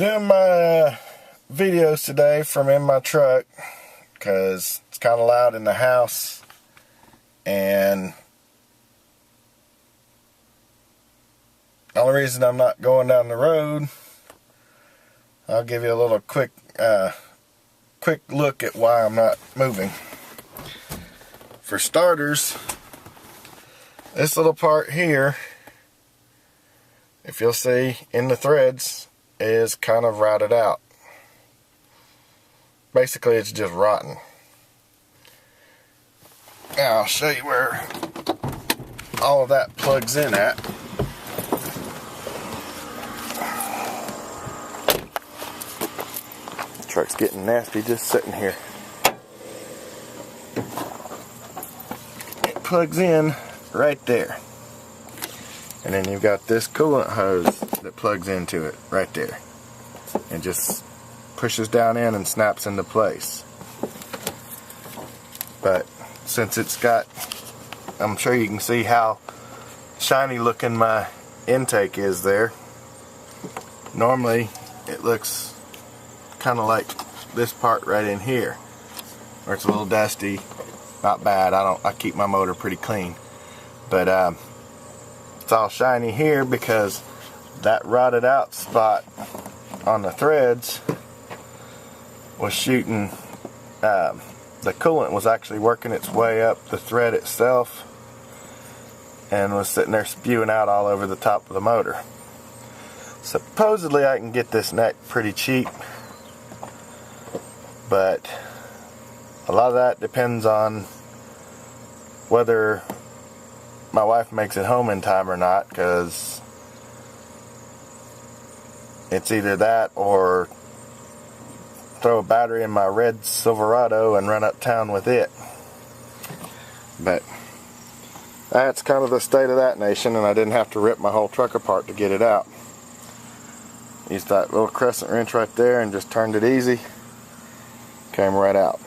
Doing my videos today from in my truck because it's kind of loud in the house, and the only reason I'm not going down the road, I'll give you a little quick look at why I'm not moving. For starters, this little part here, if you'll see in the threads, is kind of rotted out. Basically, it's just rotten. Now I'll show you where all of that plugs in at. The truck's getting nasty just sitting here. It plugs in right there. And then you've got this coolant hose that plugs into it right there. And just pushes down in and snaps into place. But since it's got, I'm sure you can see how shiny looking my intake is there. Normally it looks kind of like this part right in here, where it's a little dusty. Not bad. I keep my motor pretty clean. But it's all shiny here because that rotted out spot on the threads was shooting, the coolant was actually working its way up the thread itself and was sitting there spewing out all over the top of the motor. Supposedly I can get this neck pretty cheap, but a lot of that depends on whether my wife makes it home in time or not, because it's either that or throw a battery in my red Silverado and run uptown with it. But that's kind of the state of that nation, and I didn't have to rip my whole truck apart to get it out. Used that little crescent wrench right there and just turned it easy. Came right out.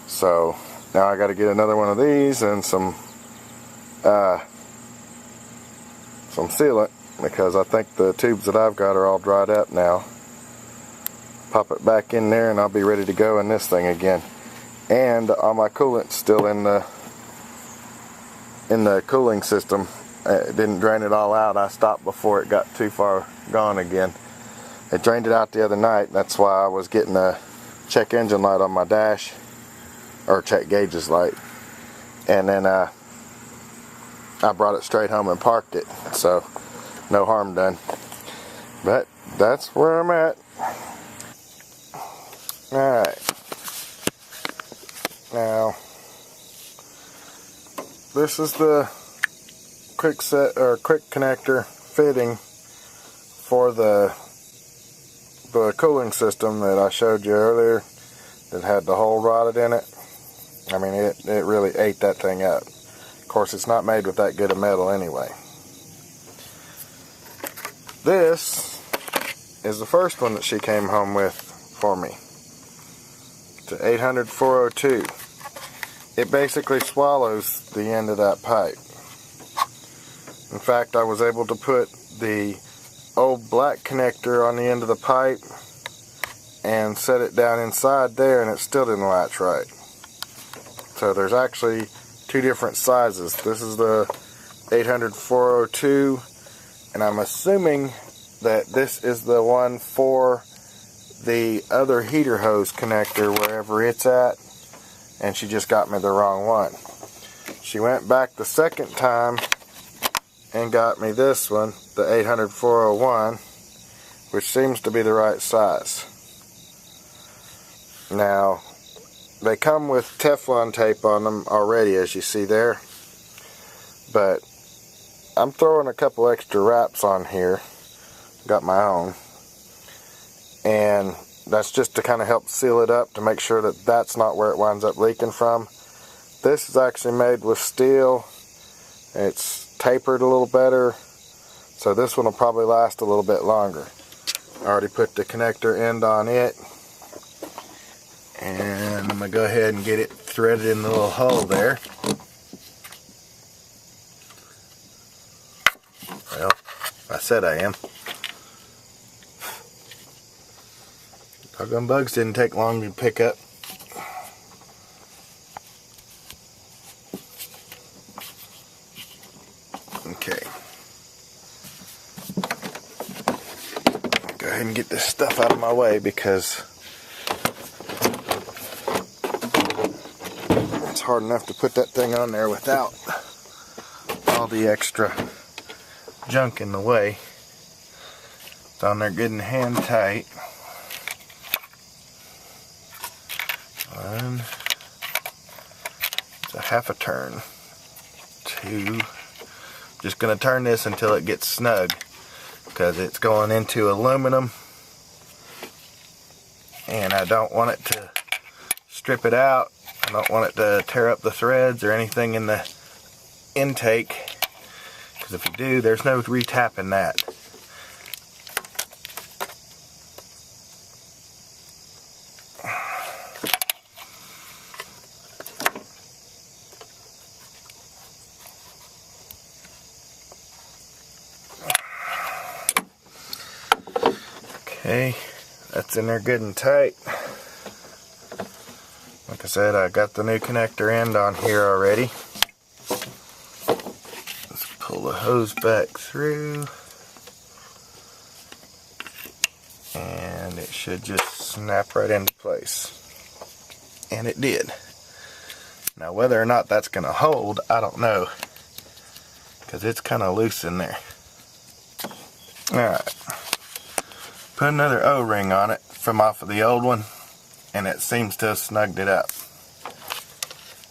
So now I got to get another one of these and some sealant, because I think the tubes that I've got are all dried up now. Pop it back in there and I'll be ready to go in this thing again. And all my coolant's still in the cooling system. It didn't drain it all out. I stopped before it got too far gone again. It drained it out the other night. That's why I was getting a check engine light on my dash, or check gauges light, and then I brought it straight home and parked it, so no harm done. But that's where I'm at. Alright, now this is the quick connector fitting for the cooling system that I showed you earlier, that had the hole rotted in it. I mean, it really ate that thing up. Of course, it's not made with that good of metal anyway. This is the first one that she came home with for me. It's an 800-402. It basically swallows the end of that pipe. In fact, I was able to put the old black connector on the end of the pipe and set it down inside there, and it still didn't latch right. So there's actually two different sizes. This is the 800-402, and I'm assuming that this is the one for the other heater hose connector, wherever it's at, and she just got me the wrong one. She went back the second time and got me this one, the 800-401, which seems to be the right size. Now, they come with Teflon tape on them already, as you see there, but I'm throwing a couple extra wraps on here. Got my own, and that's just to kind of help seal it up, to make sure that that's not where it winds up leaking from. This is actually made with steel. It's tapered a little better, so this one will probably last a little bit longer. I already put the connector end on it, and I'm going to go ahead and get it threaded in the little hole there. Well, I said I am. Doggone bugs didn't take long to pick up. Okay. Go ahead and get this stuff out of my way because it's hard enough to put that thing on there without all the extra junk in the way. It's on there good and hand tight. One, it's a half a turn. Two, just going to turn this until it gets snug because it's going into aluminum and I don't want it to strip it out. I don't want it to tear up the threads or anything in the intake, because if you do, there's no retapping that. Okay, that's in there good and tight. Like I said, I got the new connector end on here already. Let's pull the hose back through. And it should just snap right into place. And it did. Now whether or not that's going to hold, I don't know. Because it's kind of loose in there. Alright. Put another O-ring on it from off of the old one, and it seems to have snugged it up.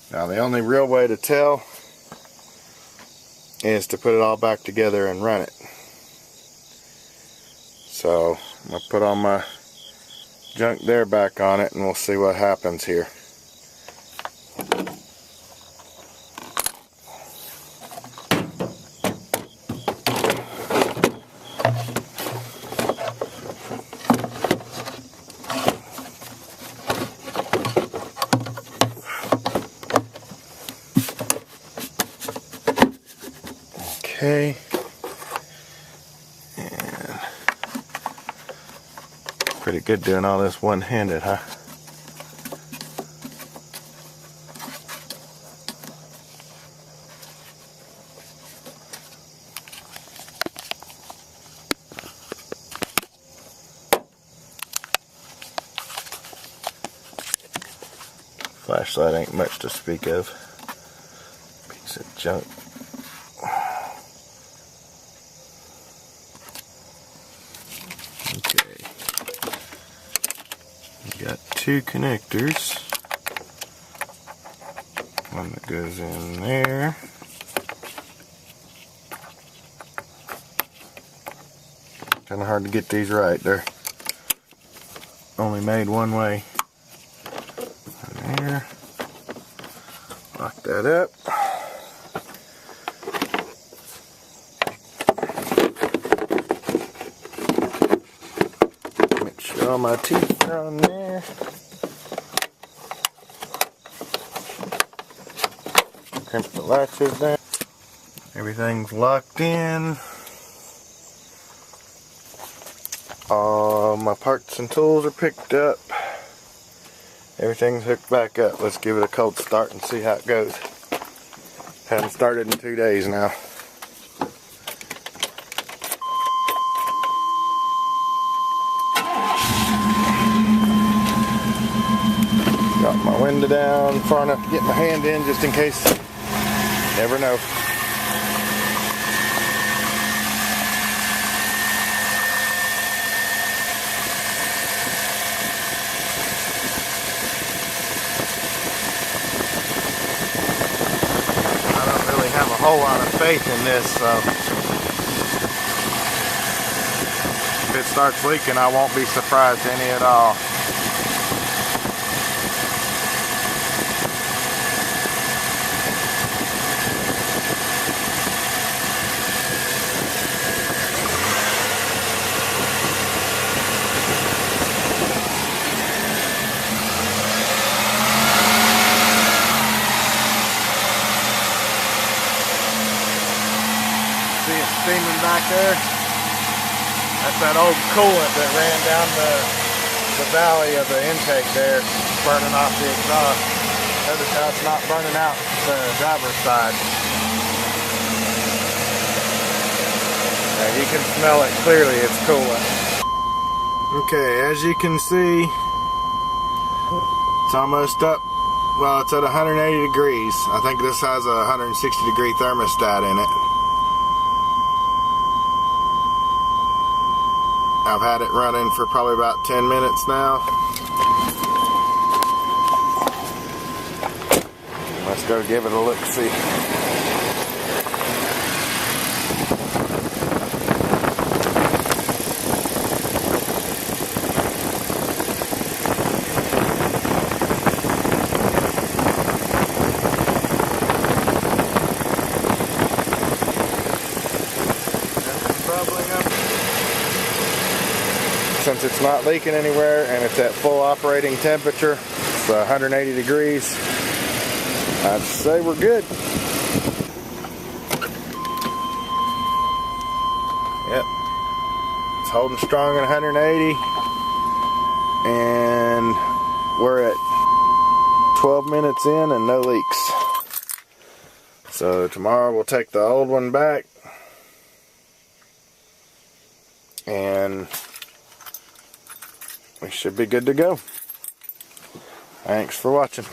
Now the only real way to tell is to put it all back together and run it. So I'm going to put all my junk there back on it and we'll see what happens here. Okay, and pretty good doing all this one-handed, huh? Flashlight ain't much to speak of. Piece of junk. Okay, you got two connectors, one that goes in there, kind of hard to get these right, they're only made one way. And there, lock that up. All my teeth are on there. Crimp the latches down. Everything's locked in. All my parts and tools are picked up. Everything's hooked back up. Let's give it a cold start and see how it goes. Haven't started in 2 days now. Got my window down far enough to get my hand in just in case. Never know. I don't really have a whole lot of faith in this, so if it starts leaking, I won't be surprised any at all. Steaming back there. That's that old coolant that ran down the the valley of the intake there, burning off the exhaust. Notice how it's not burning out the driver's side. Now you can smell it clearly, it's cooling. Okay, as you can see, it's almost up. Well, it's at 180 degrees. I think this has a 160 degree thermostat in it. I've had it running for probably about 10 minutes now. Let's go give it a look-see. Bubbling up. Since it's not leaking anywhere and it's at full operating temperature, it's 180 degrees, I'd say we're good. Yep, it's holding strong at 180, and we're at 12 minutes in and no leaks. So tomorrow we'll take the old one back and we should be good to go. Thanks for watching.